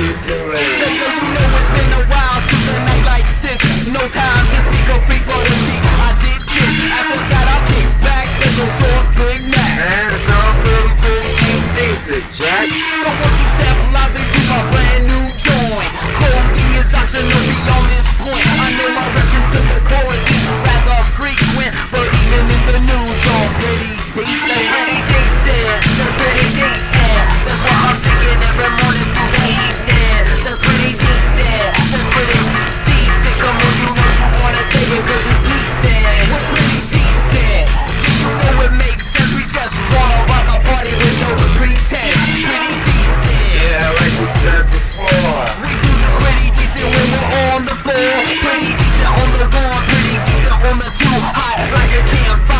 decent way. Hey girl, you know it's been a while since a night like this. No time to speak of freak for the cheek. I did kiss. After that I kick back. Special sauce, Big Mac. Man, it's all pretty decent, Jack. So won't you step live into my brand new joint? Clothing is optional beyond this point. I know my reference to the chorus is rather frequent, but even in the new joint, pretty decent. That's pretty decent. That's pretty decent. That's what I'm thinking every morning through the evening. That's pretty decent. That's pretty decent. Come on, you know you wanna say it 'cause it's decent. We're pretty decent. You know it makes sense. We just wanna rock a party with no pretense. Pretty decent. Yeah, like you said before. We do this pretty decent when we're on the floor. Pretty decent on the lawn. Pretty decent on the too hot like a campfire.